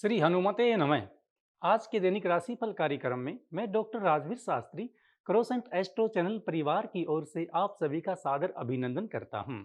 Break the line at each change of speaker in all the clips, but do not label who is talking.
श्री हनुमते नमः। आज के दैनिक राशिफल कार्यक्रम में मैं doctor Rajveer Shastri croissant astro channel परिवार की ओर से आप सभी का सादर अभिनंदन करता हूं।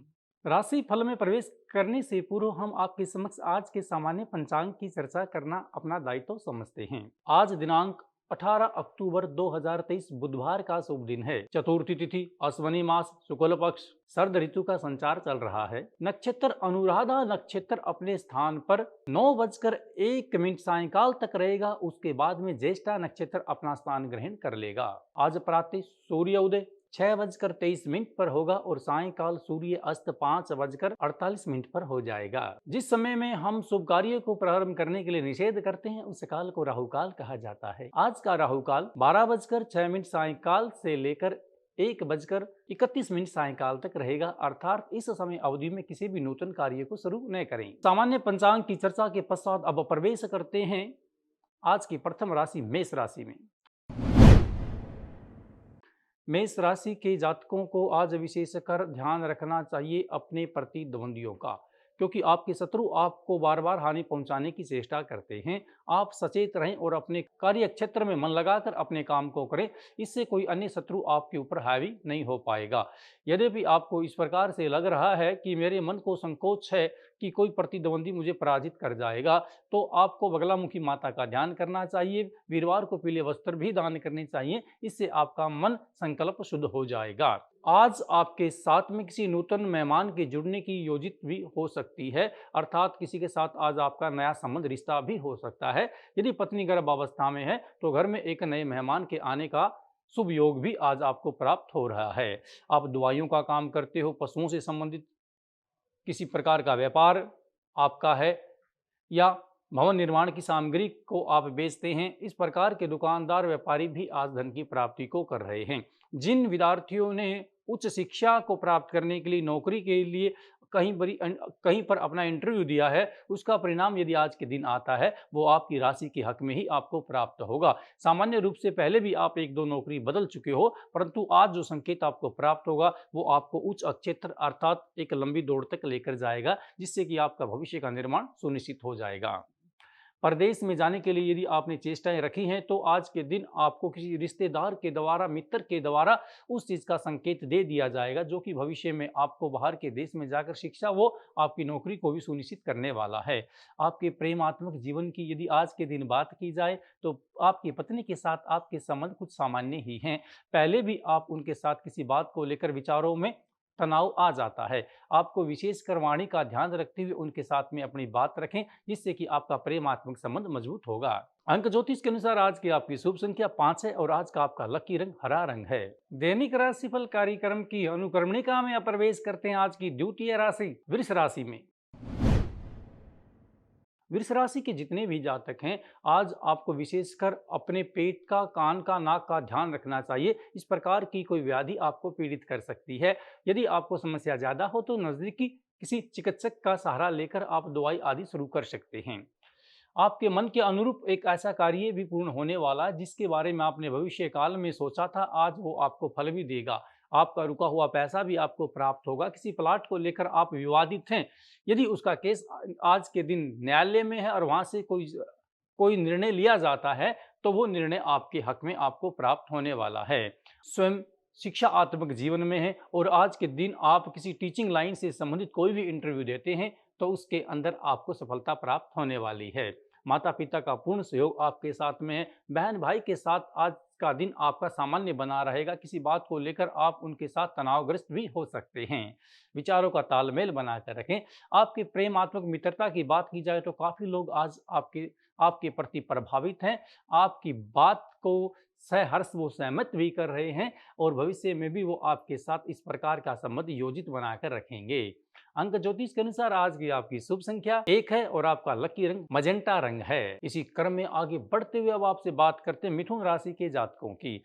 राशिफल में प्रवेश करने से पूर्व हम आपके समक्ष आज के सामान्य पंचांग की चर्चा करना अपना दायित्व समझते हैं। आज दिनांक 18 अक्टूबर 2023 बुधवार का शुभ दिन है। चतुर्थी तिथि, अश्वनी मास, शुक्ल पक्ष, शरद ऋतु का संचार चल रहा है। नक्षत्र अनुराधा नक्षत्र अपने स्थान पर 9:01 सायंकाल तक रहेगा। उसके बाद में ज्येष्ठा नक्षत्र अपना स्थान ग्रहण कर लेगा। आज प्रातः सूर्योदय 6:23 पर होगा और सायंकाल सूर्य अस्त 5:48 पर हो जाएगा। जिस समय में हम शुभ कार्य को प्रारंभ करने के लिए निषेध करते हैं उस काल को राहु काल कहा जाता है। आज का राहु काल 12:06 सायंकाल से लेकर 1:31 सायंकाल तक रहेगा, अर्थात इस समय अवधि में किसी भी नूतन कार्य को शुरू न करें। सामान्य पंचांग की चर्चा के पश्चात अब प्रवेश करते हैं आज की प्रथम राशि मेष राशि में। मेष राशि के जातकों को आज विशेषकर ध्यान रखना चाहिए अपने प्रतिद्वंदियों का, क्योंकि आपके शत्रु आपको बार बार हानि पहुंचाने की चेष्टा करते हैं। आप सचेत रहें और अपने कार्य क्षेत्र में मन लगाकर अपने काम को करें। इससे कोई अन्य शत्रु आपके ऊपर हावी नहीं हो पाएगा। यद्यपि आपको इस प्रकार से लग रहा है कि मेरे मन को संकोच है कि कोई प्रतिद्वंदी मुझे पराजित कर जाएगा, तो आपको बगलामुखी माता का ध्यान करना चाहिए। वीरवार को पीले वस्त्र भी दान करने चाहिए। इससे आपका मन संकल्प शुद्ध हो जाएगा। आज आपके साथ में किसी नूतन मेहमान के जुड़ने की योजित भी हो सकती है, अर्थात किसी के साथ आज आपका नया संबंध रिश्ता भी हो सकता है। यदि पत्नी गर्भावस्था में है तो घर में एक नए मेहमान के आने का शुभ योग भी आज आपको प्राप्त हो रहा है। आप दवाइयों का काम करते हो, पशुओं से संबंधित किसी प्रकार का व्यापार आपका है, या भवन निर्माण की सामग्री को आप बेचते हैं, इस प्रकार के दुकानदार व्यापारी भी आज धन की प्राप्ति को कर रहे हैं। जिन विद्यार्थियों ने उच्च शिक्षा को प्राप्त करने के लिए नौकरी के लिए कहीं पर अपना इंटरव्यू दिया है, उसका परिणाम यदि आज के दिन आता है वो आपकी राशि के हक में ही आपको प्राप्त होगा। सामान्य रूप से पहले भी आप एक दो नौकरी बदल चुके हो, परंतु आज जो संकेत आपको प्राप्त होगा वो आपको उच्च क्षेत्र अर्थात एक लंबी दौड़ तक लेकर जाएगा, जिससे कि आपका भविष्य का निर्माण सुनिश्चित हो जाएगा। परदेश में जाने के लिए यदि आपने चेष्टाएं रखी हैं तो आज के दिन आपको किसी रिश्तेदार के द्वारा, मित्र के द्वारा उस चीज़ का संकेत दे दिया जाएगा जो कि भविष्य में आपको बाहर के देश में जाकर शिक्षा, वो आपकी नौकरी को भी सुनिश्चित करने वाला है। आपके प्रेमात्मक जीवन की यदि आज के दिन बात की जाए तो आपकी पत्नी के साथ आपके संबंध कुछ सामान्य ही हैं। पहले भी आप उनके साथ किसी बात को लेकर विचारों में तनाव आ जाता है। आपको विशेषकर वाणी का ध्यान रखते हुए उनके साथ में अपनी बात रखें, जिससे कि आपका प्रेमात्मक संबंध मजबूत होगा। अंक ज्योतिष के अनुसार आज की आपकी शुभ संख्या 5 है और आज का आपका लकी रंग हरा रंग है। दैनिक राशिफल कार्यक्रम की अनुक्रमणिका में प्रवेश करते हैं आज की द्वितीय राशि वृष राशि में। वृष राशि के जितने भी जातक हैं, आज आपको विशेषकर अपने पेट का, कान का, नाक का ध्यान रखना चाहिए। इस प्रकार की कोई व्याधि आपको पीड़ित कर सकती है। यदि आपको समस्या ज़्यादा हो तो नज़दीकी किसी चिकित्सक का सहारा लेकर आप दवाई आदि शुरू कर सकते हैं। आपके मन के अनुरूप एक ऐसा कार्य भी पूर्ण होने वाला है जिसके बारे में आपने भविष्य काल में सोचा था, आज वो आपको फल भी देगा। आपका रुका हुआ पैसा भी आपको प्राप्त होगा। किसी प्लाट को लेकर आप विवादित हैं, यदि उसका केस आज के दिन न्यायालय में है और वहां से कोई निर्णय लिया जाता है तो वो निर्णय आपके हक में आपको प्राप्त होने वाला है। स्वयं शिक्षा आत्मक जीवन में है और आज के दिन आप किसी टीचिंग लाइन से संबंधित कोई भी इंटरव्यू देते हैं तो उसके अंदर आपको सफलता प्राप्त होने वाली है। माता पिता का पूर्ण सहयोग आपके साथ में है। बहन भाई के साथ आज का दिन आपका सामान्य बना रहेगा। किसी बात को लेकर आप उनके साथ तनावग्रस्त भी हो सकते हैं। विचारों का तालमेल बनाकर रखें। आपके प्रेमात्मक मित्रता की बात की जाए तो काफ़ी लोग आज आपके प्रति प्रभावित हैं। आपकी बात को सहर्ष वो सहमत भी कर रहे हैं और भविष्य में भी वो आपके साथ इस प्रकार का संबंध योजित बनाकर रखेंगे। अंक ज्योतिष के अनुसार आज की आपकी शुभ संख्या 1 है और आपका लकी रंग मजेंटा रंग है। इसी क्रम में आगे बढ़ते हुए अब आपसे बात करते हैं मिथुन राशि के जातकों की।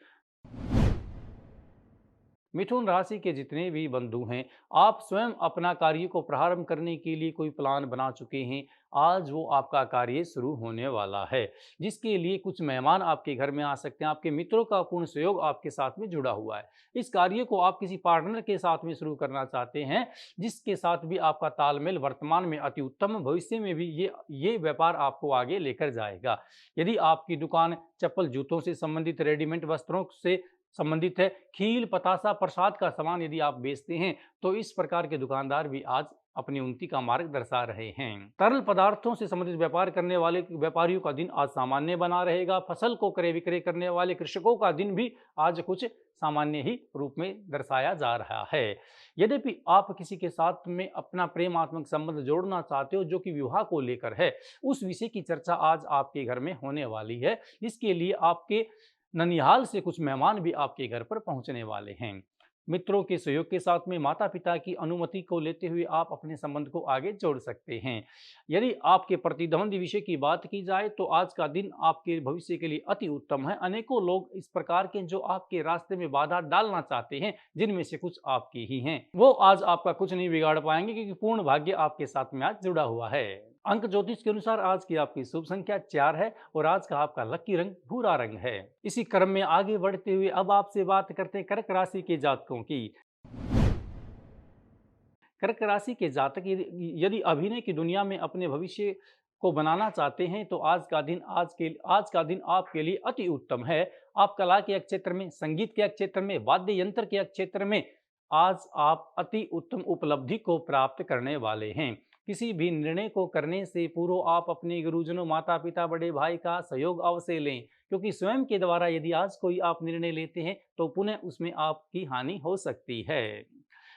मिथुन राशि के जितने भी बंधु हैं, आप स्वयं अपना कार्य को प्रारंभ करने के लिए कोई प्लान बना चुके हैं। आज वो आपका कार्य शुरू होने वाला है, जिसके लिए कुछ मेहमान आपके घर में आ सकते हैं। आपके मित्रों का पूर्ण सहयोग आपके साथ में जुड़ा हुआ है। इस कार्य को आप किसी पार्टनर के साथ में शुरू करना चाहते हैं, जिसके साथ भी आपका तालमेल वर्तमान में अति उत्तम, भविष्य में भी ये व्यापार आपको आगे लेकर जाएगा। यदि आपकी दुकान चप्पल जूतों से संबंधित, रेडीमेड वस्त्रों से संबंधित है, खील पतासा प्रसाद का सामान यदि आप बेचते हैं, तो इस प्रकार के दुकानदार भी आज अपनी उन्नति का मार्ग दर्शा रहे हैं। तरल पदार्थों से संबंधित व्यापार करने वाले व्यापारियों का दिन आज सामान्य बना रहेगा। फसल को क्रय विक्रय करने वाले कृषकों का दिन भी आज कुछ सामान्य ही रूप में दर्शाया जा रहा है। यद्यपि आप किसी के साथ में अपना प्रेमात्मक संबंध जोड़ना चाहते हो, जो कि विवाह को लेकर है, उस विषय की चर्चा आज आपके घर में होने वाली है। इसके लिए आपके ननिहाल से कुछ मेहमान भी आपके घर पर पहुंचने वाले हैं। मित्रों के सहयोग के साथ में माता पिता की अनुमति को लेते हुए आप अपने संबंध को आगे जोड़ सकते हैं। यदि आपके प्रतिद्वंदी विषय की बात की जाए, तो आज का दिन आपके भविष्य के लिए अति उत्तम है। अनेकों लोग इस प्रकार के जो आपके रास्ते में बाधा डालना चाहते हैं, जिनमें से कुछ आपके ही हैं, वो आज आपका कुछ नहीं बिगाड़ पाएंगे, क्योंकि पूर्ण भाग्य आपके साथ में आज जुड़ा हुआ है। अंक ज्योतिष के अनुसार आज की आपकी शुभ संख्या 4 है और आज का आपका लकी रंग भूरा रंग है। इसी क्रम में आगे बढ़ते हुए अब आपसे बात करते हैं कर्क राशि के जातकों की। कर्क राशि के जातक यदि अभिनय की दुनिया में अपने भविष्य को बनाना चाहते हैं, तो आज का दिन आपके लिए अति उत्तम है। आप कला के क्षेत्र में, संगीत के क्षेत्र में, वाद्य यंत्र के क्षेत्र में आज आप अति उत्तम उपलब्धि को प्राप्त करने वाले हैं। किसी भी निर्णय को करने से पूर्व आप अपने गुरुजनों, माता पिता, बड़े भाई का सहयोग अवश्य लें, क्योंकि स्वयं के द्वारा यदि आज कोई आप निर्णय लेते हैं, तो पुनः उसमें आपकी हानि हो सकती है।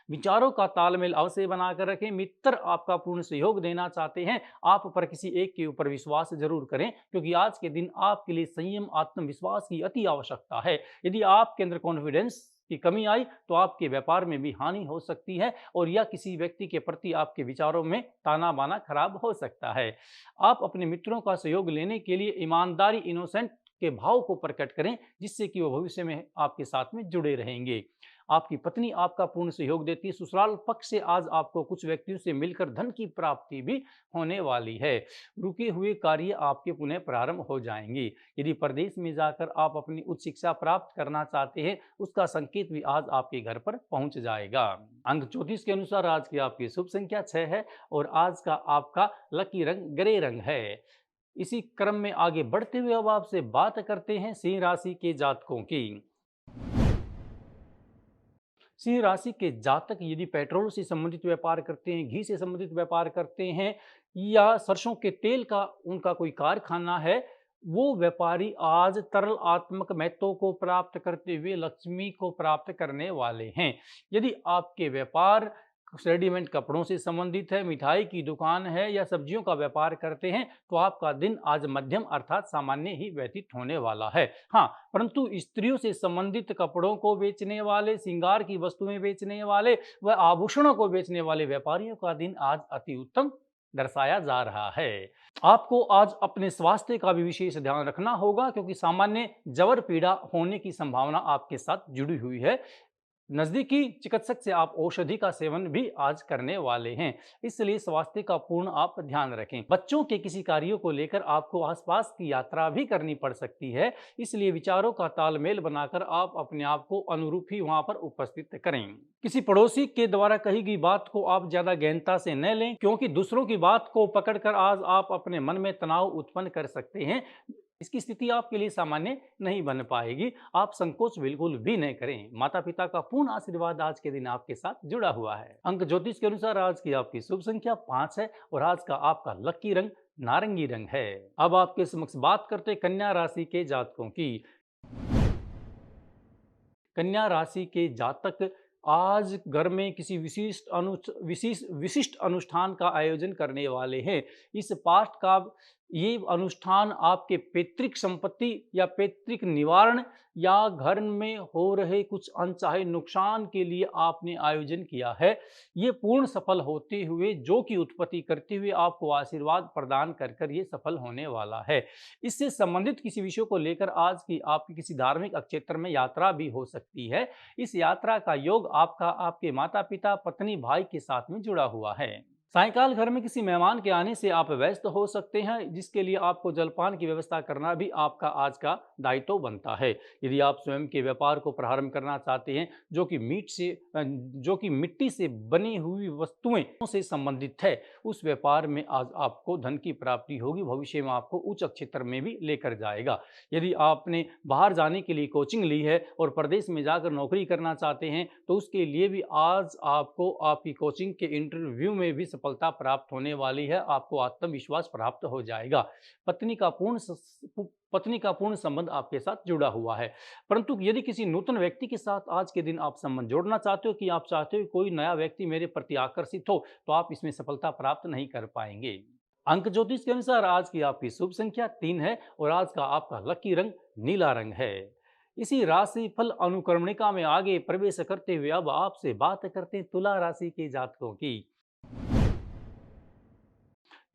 विचारों का तालमेल अवश्य बनाकर रखें। मित्र आपका पूर्ण सहयोग देना चाहते हैं, आप पर किसी एक के ऊपर विश्वास जरूर करें, क्योंकि आज के दिन आपके लिए संयम, आत्मविश्वास की अति आवश्यकता है। यदि आपके अंदर कॉन्फिडेंस की कमी आई, तो आपके व्यापार में भी हानि हो सकती है, और या किसी व्यक्ति के प्रति आपके विचारों में ताना बाना खराब हो सकता है। आप अपने मित्रों का सहयोग लेने के लिए ईमानदारी, इनोसेंट के भाव को प्रकट करें, जिससे कि वो भविष्य में आपके साथ में जुड़े रहेंगे। आपकी पत्नी आपका पूर्ण सहयोग देती है। ससुराल पक्ष से आज आपको कुछ व्यक्तियों से मिलकर धन की प्राप्ति भी होने वाली है। रुके हुए कार्य आपके पुनः प्रारंभ हो जाएंगे। यदि प्रदेश में जाकर आप अपनी उच्च शिक्षा प्राप्त करना चाहते हैं, उसका संकेत भी आज आपके घर पर पहुंच जाएगा। अंक ज्योतिष के अनुसार आज की आपकी शुभ संख्या 6 है और आज का आपका लकी रंग ग्रे रंग है। इसी क्रम में आगे बढ़ते हुए अब आपसे बात करते हैं सिंह राशि के जातकों की। सिंह राशि के जातक यदि पेट्रोल से संबंधित व्यापार करते हैं, घी से संबंधित व्यापार करते हैं, या सरसों के तेल का उनका कोई कारखाना है, वो व्यापारी आज तरल आत्मक महत्व को प्राप्त करते हुए लक्ष्मी को प्राप्त करने वाले हैं। यदि आपके व्यापार रेडीमेड कपड़ों से संबंधित है, मिठाई की दुकान है, या सब्जियों का व्यापार करते हैं, तो आपका दिन आज मध्यम अर्थात सामान्य ही व्यतीत होने वाला है। हाँ, परंतु स्त्रियों से संबंधित कपड़ों को बेचने वाले, श्रृंगार की वस्तुएं बेचने वाले व आभूषणों को बेचने वाले व्यापारियों का दिन आज अति उत्तम दर्शाया जा रहा है। आपको आज अपने स्वास्थ्य का भी विशेष ध्यान रखना होगा, क्योंकि सामान्य जवर पीड़ा होने की संभावना आपके साथ जुड़ी हुई है। नजदीकी चिकित्सक से आप औषधि का सेवन भी आज करने वाले हैं, इसलिए स्वास्थ्य का पूर्ण आप ध्यान रखें। बच्चों के किसी कार्यों को लेकर आपको आसपास की यात्रा भी करनी पड़ सकती है, इसलिए विचारों का तालमेल बनाकर आप अपने आप को अनुरूप ही वहां पर उपस्थित करें। किसी पड़ोसी के द्वारा कही गई बात को आप ज्यादा गहनता से न लें, क्योंकि दूसरों की बात को पकड़कर आज आप अपने मन में तनाव उत्पन्न कर सकते हैं। इसकी स्थिति आपके लिए सामान्य नहीं बन पाएगी। आप संकोच बिल्कुल भी नहीं करें। माता पिता का पूर्ण आशीर्वाद आज के दिन आपके साथ जुड़ा हुआ है। अंक ज्योतिष के अनुसार आज की आपकी शुभ संख्या 5 है और आज का आपका लकी रंग नारंगी रंग है। अब आपके समक्ष बात करते कन्या राशि के जातकों की। कन्या राशि के जातक आज घर में किसी विशिष्ट अनुष्ठान का आयोजन करने वाले हैं। इस पाठ का ये अनुष्ठान आपके पैतृक संपत्ति या पैतृक निवारण या घर में हो रहे कुछ अनचाहे नुकसान के लिए आपने आयोजन किया है, ये पूर्ण सफल होते हुए जो की उत्पत्ति करते हुए आपको आशीर्वाद प्रदान कर कर ये सफल होने वाला है। इससे संबंधित किसी विषय को लेकर आज की आपकी किसी धार्मिक क्षेत्र में यात्रा भी हो सकती है। इस यात्रा का योग आपका आपके माता पिता पत्नी भाई के साथ में जुड़ा हुआ है। सायंकाल घर में किसी मेहमान के आने से आप व्यस्त हो सकते हैं, जिसके लिए आपको जलपान की व्यवस्था करना भी आपका आज का दायित्व बनता है। यदि आप स्वयं के व्यापार को प्रारंभ करना चाहते हैं जो कि मिट्टी से बनी हुई वस्तुएं से संबंधित है, उस व्यापार में आज आपको धन की प्राप्ति होगी, भविष्य में आपको उच्च क्षेत्र में भी लेकर जाएगा। यदि आपने बाहर जाने के लिए कोचिंग ली है और प्रदेश में जाकर नौकरी करना चाहते हैं, तो उसके लिए भी आज आपको आपकी कोचिंग के इंटरव्यू में भी सफलता प्राप्त होने वाली है। आपको आत्मविश्वास प्राप्त हो जाएगा। पत्नी का पूर्ण संबंध आपके साथ जुड़ा हुआ है। परंतु यदि किसी नूतन व्यक्ति के साथ आज के दिन आप संबंध जोड़ना चाहते हो कि आप चाहते हो कोई नया व्यक्ति मेरे प्रति आकर्षित हो, तो आप इसमें सफलता प्राप्त नहीं कर पाएंगे। अंक ज्योतिष के अनुसार आज की आपकी शुभ संख्या 3 है और आज का आपका लकी रंग नीला रंग है। इसी राशि फल अनुक्रमणिका में आगे प्रवेश करते हुए अब आपसे बात करते हैं तुला राशि के जातकों की।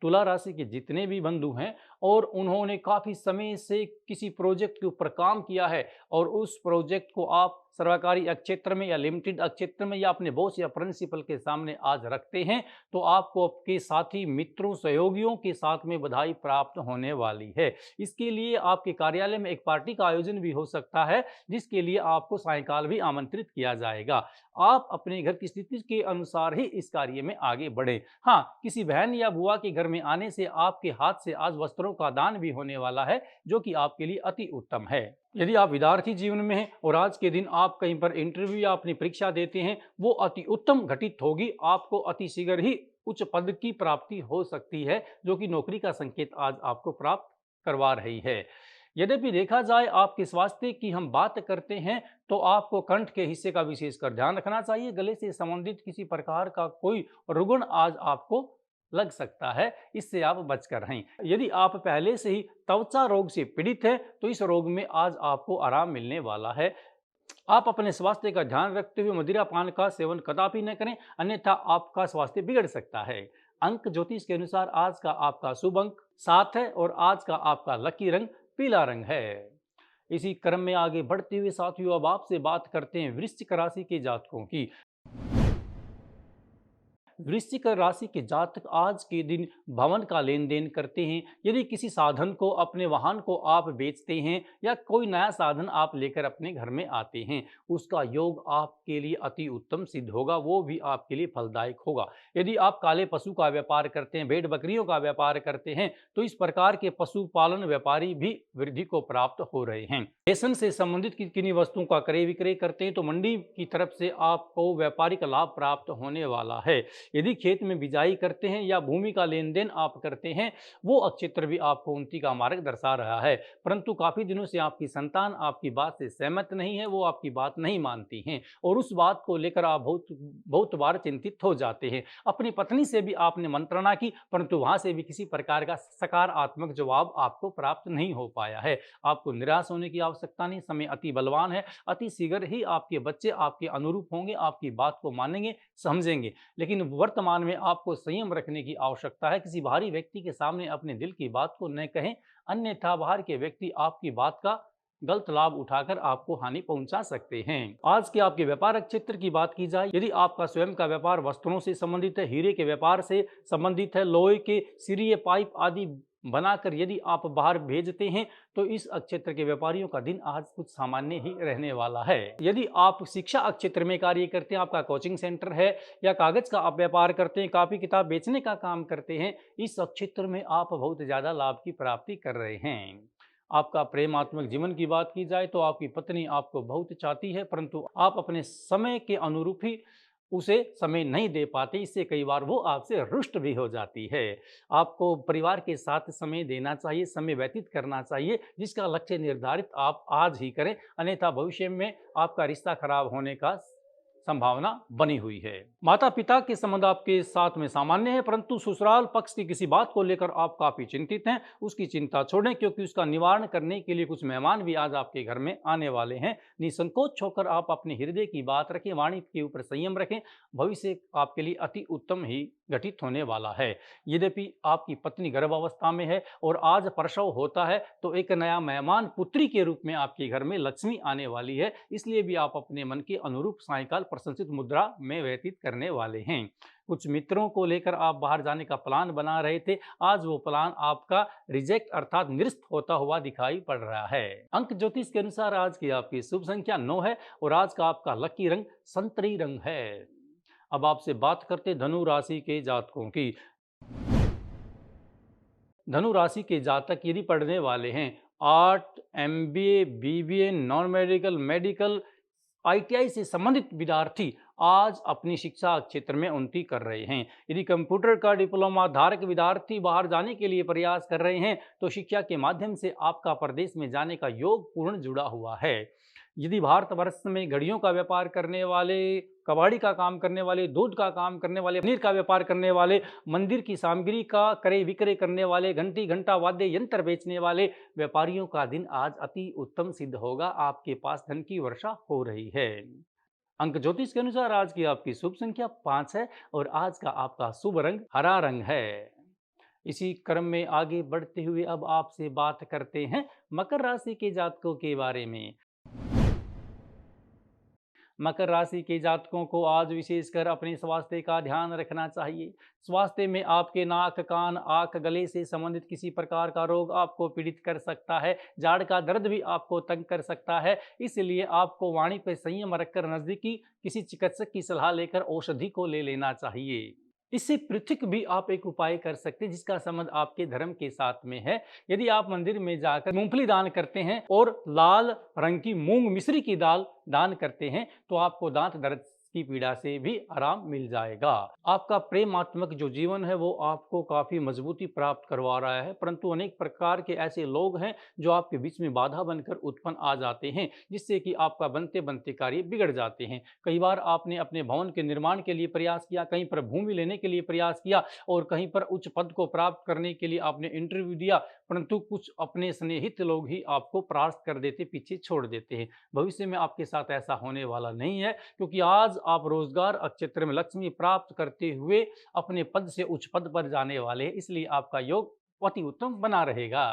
तुला राशि के जितने भी बंधु हैं और उन्होंने काफ़ी समय से किसी प्रोजेक्ट के ऊपर काम किया है और उस प्रोजेक्ट को आप सरकारी क्षेत्र में या लिमिटेड क्षेत्र में या अपने बॉस या प्रिंसिपल के सामने आज रखते हैं, तो आपको आपके साथी मित्रों सहयोगियों के साथ में बधाई प्राप्त होने वाली है। इसके लिए आपके कार्यालय में एक पार्टी का आयोजन भी हो सकता है, जिसके लिए आपको सायंकाल भी आमंत्रित किया जाएगा। आप अपने घर की स्थिति के अनुसार ही इस कार्य में आगे बढ़े। हाँ, किसी बहन या बुआ के घर में आने से आपके हाथ से आज वस्त्रों का दान भी होने वाला है, जो कि आपके लिए अति उत्तम है। यदि आप विद्यार्थी जीवन में हैं और आज के दिन आप कहीं पर इंटरव्यू या अपनी परीक्षा देते हैं, वो अति उत्तम घटित होगी। आपको अति शीघ्र ही उच्च पद की प्राप्ति हो सकती है, जो कि नौकरी का संकेत आज आपको प्राप्त करवा रही है। यद्यपि देखा जाए आपके स्वास्थ्य की हम बात करते हैं, तो आपको कंठ के हिस्से का विशेषकर ध्यान रखना चाहिए। गले से संबंधित किसी प्रकार का कोई रुग्ण आज आपको लग सकता है, इससे आप बचकर रहें। यदि आप पहले से ही त्वचा रोग से पीड़ित हैं, तो इस रोग में आज आपको आराम मिलने वाला है। आप अपने स्वास्थ्य का ध्यान रखते हुए मदिरा पान का सेवन कदापि न करें, अन्यथा आपका स्वास्थ्य बिगड़ सकता है। अंक ज्योतिष के अनुसार आज का आपका शुभ अंक 7 है और आज का आपका लकी रंग पीला रंग है। इसी क्रम में आगे बढ़ते हुए साथियों, अब आपसे बात करते हैं वृश्चिक राशि के जातकों की। वृश्चिक राशि के जातक आज के दिन भवन का लेन देन करते हैं। यदि किसी साधन को, अपने वाहन को आप बेचते हैं या कोई नया साधन आप लेकर अपने घर में आते हैं, उसका योग आपके लिए अति उत्तम सिद्ध होगा, वो भी आपके लिए फलदायक होगा। यदि आप काले पशु का व्यापार करते हैं, भेड़ बकरियों का व्यापार करते हैं, तो इस प्रकार के पशुपालन व्यापारी भी वृद्धि को प्राप्त हो रहे हैं। रेशम से संबंधित किन्हीं वस्तुओं का क्रय विक्रय करते हैं, तो मंडी की तरफ से आपको व्यापारिक लाभ प्राप्त होने वाला है। यदि खेत में बिजाई करते हैं या भूमि का लेन देन आप करते हैं, वो क्षेत्र भी आपको उन्नति का मार्ग दर्शा रहा है। परंतु काफी दिनों से आपकी संतान आपकी बात से सहमत नहीं है, वो आपकी बात नहीं मानती हैं और उस बात को लेकर आप बहुत बार चिंतित हो जाते हैं। अपनी पत्नी से भी आपने मंत्रणा की, परंतु वहां से भी किसी प्रकार का सकारात्मक जवाब आपको प्राप्त नहीं हो पाया है। आपको निराश होने की आवश्यकता नहीं, समय अति बलवान है। अति शीघ्र ही आपके बच्चे आपके अनुरूप होंगे, आपकी बात को मानेंगे, समझेंगे। लेकिन वर्तमान में आपको संयम रखने की आवश्यकता है। किसी बाहरी व्यक्ति के सामने अपने दिल की बात को न कहें, अन्यथा बाहर के व्यक्ति आपकी बात का गलत लाभ उठाकर आपको हानि पहुंचा सकते हैं। आज के आपके व्यापार क्षेत्र की बात की जाए, यदि आपका स्वयं का व्यापार वस्त्रों से संबंधित है, हीरे के व्यापार से संबंधित है, लोहे के सिरिये पाइप आदि बनाकर यदि आप बाहर भेजते हैं, तो इस क्षेत्र के व्यापारियों का दिन आज कुछ सामान्य ही रहने वाला है। यदि आप शिक्षा क्षेत्र में कार्य करते हैं, आपका कोचिंग सेंटर है या कागज का आप व्यापार करते हैं, कॉपी किताब बेचने का काम करते हैं, इस क्षेत्र में आप बहुत ज्यादा लाभ की प्राप्ति कर रहे हैं। आपका प्रेमात्मक जीवन की बात की जाए, तो आपकी पत्नी आपको बहुत चाहती है, परंतु आप अपने समय के अनुरूप ही उसे समय नहीं दे पाते। इससे कई बार वो आपसे रुष्ट भी हो जाती है। आपको परिवार के साथ समय देना चाहिए, समय व्यतीत करना चाहिए, जिसका लक्ष्य निर्धारित आप आज ही करें, अन्यथा भविष्य में आपका रिश्ता खराब होने का संभावना बनी हुई है। माता पिता के संबंध आपके साथ में सामान्य है, परंतु ससुराल पक्ष की किसी बात को लेकर आप काफी चिंतित हैं। उसकी चिंता छोड़ें, क्योंकि उसका निवारण करने के लिए कुछ मेहमान भी आज आपके घर में आने वाले हैं। निसंकोच होकर आप अपने हृदय की बात रखें, वाणी के ऊपर संयम रखें। भविष्य आपके लिए अति उत्तम ही घटित होने वाला है। यद्यपि आपकी पत्नी गर्भावस्था में है और आज प्रसव होता है, तो एक नया मेहमान पुत्री के रूप में आपके घर में लक्ष्मी आने वाली है। इसलिए भी आप अपने मन के अनुरूप सायंकाल प्रशंसित मुद्रा में व्यतीत करने वाले हैं। कुछ मित्रों को लेकर आप बाहर जाने का प्लान बना रहे थे, आज वो प्लान आपका रिजेक्ट अर्थात निरस्त होता हुआ दिखाई पड़ रहा है। अंक ज्योतिष के अनुसार आज की आपकी शुभ संख्या 9 है और आज का आपका लकी रंग संतरी रंग है। अब आपसे बात करते धनु राशि के जातकों की। धनु राशि के जातक यदि पढ़ने वाले हैं art, MBA, BBA, non medical, medical, ITI से संबंधित विद्यार्थी आज अपनी शिक्षा क्षेत्र में उन्नति कर रहे हैं। यदि कंप्यूटर का डिप्लोमा धारक विद्यार्थी बाहर जाने के लिए प्रयास कर रहे हैं, तो शिक्षा के माध्यम से आपका प्रदेश में जाने का योग पूर्ण जुड़ा हुआ है। यदि भारतवर्ष में घड़ियों का व्यापार करने वाले, कबाड़ी का काम करने वाले, दूध का काम करने वाले, पनीर का व्यापार करने वाले, मंदिर की सामग्री का क्रय विक्रय करने वाले, घंटी घंटा वाद्य यंत्र बेचने वाले व्यापारियों का दिन आज अति उत्तम सिद्ध होगा। आपके पास धन की वर्षा हो रही है। अंक ज्योतिष के अनुसार आज की आपकी शुभ संख्या 5 है और आज का आपका शुभ रंग हरा रंग है। इसी क्रम में आगे बढ़ते हुए अब आपसे बात करते हैं मकर राशि के जातकों के बारे में। मकर राशि के जातकों को आज विशेषकर अपने स्वास्थ्य का ध्यान रखना चाहिए। स्वास्थ्य में आपके नाक, कान, आंख, गले से संबंधित किसी प्रकार का रोग आपको पीड़ित कर सकता है। जाड़ का दर्द भी आपको तंग कर सकता है। इसलिए आपको वाणी पर संयम रखकर नजदीकी किसी चिकित्सक की सलाह लेकर औषधि को ले लेना चाहिए। इससे पृथक भी आप एक उपाय कर सकते हैं जिसका संबंध आपके धर्म के साथ में है। यदि आप मंदिर में जाकर मूंगफली दान करते हैं और लाल रंग की मूंग मिश्री की दाल दान करते हैं, तो आपको दांत दर्द की पीड़ा से भी आराम मिल जाएगा। आपका प्रेमात्मक जो जीवन है वो आपको काफी मजबूती प्राप्त करवा रहा है, परंतु अनेक प्रकार के ऐसे लोग हैं जो आपके बीच में बाधा बनकर उत्पन्न आ जाते हैं, जिससे कि आपका बनते बनते कार्य बिगड़ जाते हैं। कई बार आपने अपने भवन के निर्माण के लिए प्रयास किया, कहीं पर भूमि लेने के लिए प्रयास किया और कहीं पर उच्च पद को प्राप्त करने के लिए आपने इंटरव्यू दिया, परंतु कुछ अपने स्नेहित लोग ही आपको परास्त कर देते, पीछे छोड़ देते हैं। भविष्य में आपके साथ ऐसा होने वाला नहीं है, क्योंकि आज आप रोजगार क्षेत्र में लक्ष्मी प्राप्त करते हुए अपने पद से उच्च पद पर जाने वाले हैं। इसलिए आपका योग अति उत्तम बना रहेगा।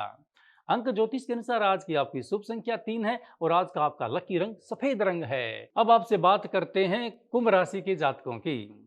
अंक ज्योतिष के अनुसार आज की आपकी शुभ संख्या 3 है और आज का आपका लकी रंग सफेद रंग है। अब आपसे बात करते हैं कुंभ राशि के जातकों की।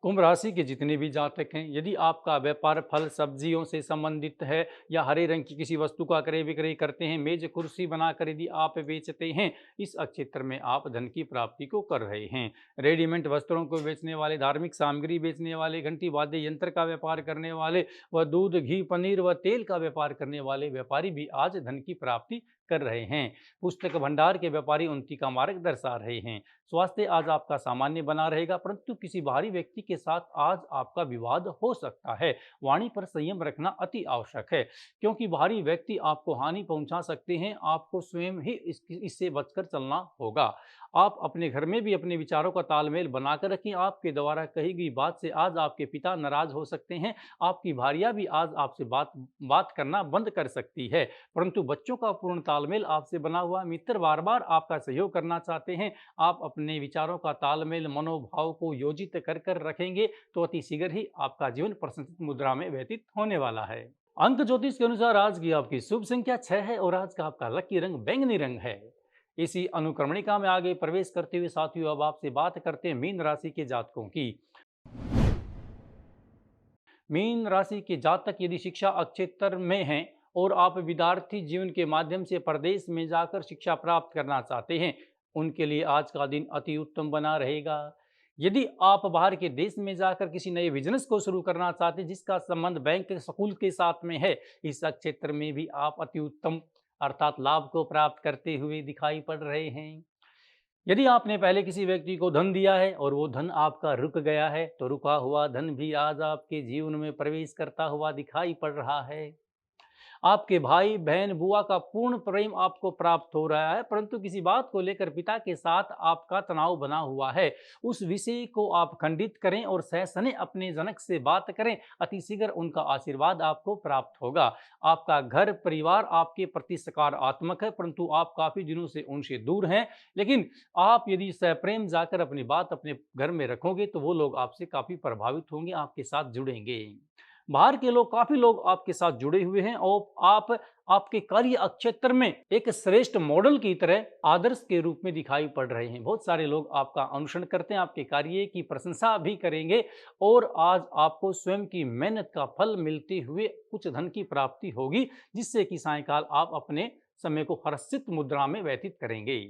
कुंभ राशि के जितने भी जातक हैं, यदि आपका व्यापार फल सब्जियों से संबंधित है या हरे रंग की किसी वस्तु का क्रय विक्रय करते हैं, मेज कुर्सी बनाकर यदि आप बेचते हैं, इस क्षेत्र में आप धन की प्राप्ति को कर रहे हैं। रेडीमेड वस्त्रों को बेचने वाले, धार्मिक सामग्री बेचने वाले, घंटी वाद्य यंत्र का व्यापार करने वाले व दूध, घी, पनीर व तेल का व्यापार करने वाले व्यापारी भी आज धन की प्राप्ति कर रहे हैं। पुस्तक भंडार के व्यापारी उन्नति का मार्ग दर्शा रहे हैं। स्वास्थ्य आज आपका सामान्य बना रहेगा, परंतु किसी बाहरी व्यक्ति के साथ आज आपका विवाद हो सकता है। वाणी पर संयम रखना अति आवश्यक है, क्योंकि बाहरी व्यक्ति आपको हानि पहुंचा सकते हैं। आपको स्वयं ही इससे बचकर चलना होगा। आप अपने घर में भी अपने विचारों का तालमेल बनाकर रखें। आपके द्वारा कही गई बात से आज आपके पिता नाराज हो सकते हैं। आपकी भार्या भी आज आपसे बात करना बंद कर सकती है, परंतु बच्चों का पूर्ण तालमेल आपसे बना हुआ मित्र बार बार आपका सहयोग करना चाहते हैं। आप अपने विचारों का तालमेल, मनोभाव को योजित कर कर रखेंगे तो अति शीघ्र ही आपका जीवन प्रशंसित मुद्रा में व्यतीत होने वाला है। अंक ज्योतिष के अनुसार आज की आपकी शुभ संख्या 6 है और आज का आपका लकी रंग बैंगनी रंग है। इसी अनुक्रमणिका में आगे प्रवेश करते हुए साथियों, अब आपसे बात करते हैं मीन राशि के जातकों की। मीन राशि के जातक यदि शिक्षा क्षेत्र में हैं और आप विद्यार्थी जीवन के माध्यम से प्रदेश में जाकर शिक्षा प्राप्त करना चाहते हैं, उनके लिए आज का दिन अति उत्तम बना रहेगा। यदि आप बाहर के देश में जाकर किसी नए बिजनेस को शुरू करना चाहते हैं जिसका संबंध बैंक, स्कूल के साथ में है, इस क्षेत्र में भी आप अति उत्तम अर्थात लाभ को प्राप्त करते हुए दिखाई पड़ रहे हैं। यदि आपने पहले किसी व्यक्ति को धन दिया है और वो धन आपका रुक गया है, तो रुका हुआ धन भी आज आपके जीवन में प्रवेश करता हुआ दिखाई पड़ रहा है। आपके भाई बहन बुआ का पूर्ण प्रेम आपको प्राप्त हो रहा है, परंतु किसी बात को लेकर पिता के साथ आपका तनाव बना हुआ है। उस विषय को आप खंडित करें और सहसने अपने जनक से बात करें, अतिशीघ्र उनका आशीर्वाद आपको प्राप्त होगा। आपका घर परिवार आपके प्रति सकारात्मक है, परंतु आप काफ़ी दिनों से उनसे दूर हैं। लेकिन आप यदि सप्रेम जाकर अपनी बात अपने घर में रखोगे तो वो लोग आपसे काफ़ी प्रभावित होंगे, आपके साथ जुड़ेंगे। बाहर के लोग, काफ़ी लोग आपके साथ जुड़े हुए हैं और आप आपके कार्य क्षेत्र में एक श्रेष्ठ मॉडल की तरह आदर्श के रूप में दिखाई पड़ रहे हैं। बहुत सारे लोग आपका अनुसरण करते हैं, आपके कार्य की प्रशंसा भी करेंगे और आज आपको स्वयं की मेहनत का फल मिलते हुए कुछ धन की प्राप्ति होगी, जिससे कि सायंकाल आप अपने समय को हर्षित मुद्रा में व्यतीत करेंगे।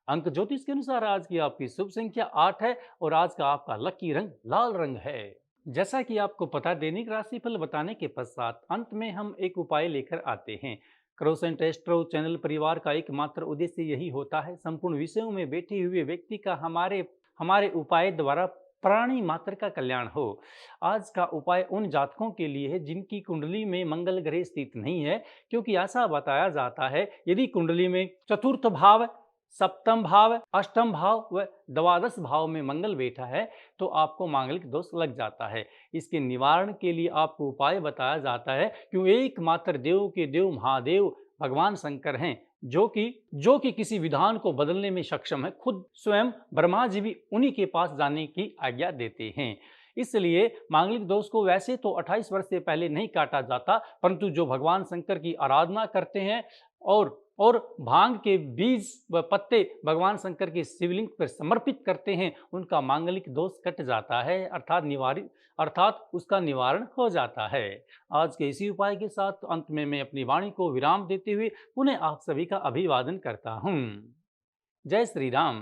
अंक ज्योतिष के अनुसार आज की आपकी शुभ संख्या 8 है और आज का आपका लकी रंग लाल रंग है। जैसा कि आपको पता, दैनिक राशिफल बताने के पश्चात अंत में हम एक उपाय लेकर आते हैं। क्रोसेंट एस्ट्रो चैनल परिवार का एकमात्र उद्देश्य यही होता है, संपूर्ण विषयों में बैठे हुए व्यक्ति का हमारे हमारे उपाय द्वारा प्राणी मात्र का कल्याण हो। आज का उपाय उन जातकों के लिए है जिनकी कुंडली में मंगल ग्रह स्थित नहीं है, क्योंकि ऐसा बताया जाता है यदि कुंडली में चतुर्थ भाव, सप्तम भाव, अष्टम भाव व द्वादश भाव में मंगल बैठा है तो आपको मांगलिक दोष लग जाता है। इसके निवारण के लिए आपको उपाय बताया जाता है, क्यों एकमात्र देव के देव महादेव भगवान शंकर हैं, जो कि किसी विधान को बदलने में सक्षम है। खुद स्वयं ब्रह्मा जी भी उन्हीं के पास जाने की आज्ञा देते हैं। इसलिए मांगलिक दोष को वैसे तो 28 वर्ष से पहले नहीं काटा जाता, परंतु जो भगवान शंकर की आराधना करते हैं और भांग के बीज व पत्ते भगवान शंकर के शिवलिंग पर समर्पित करते हैं, उनका मांगलिक दोष कट जाता है, अर्थात उसका निवारण हो जाता है। आज के इसी उपाय के साथ अंत में मैं अपनी वाणी को विराम देते हुए पुनः आप सभी का अभिवादन करता हूँ। जय श्री राम।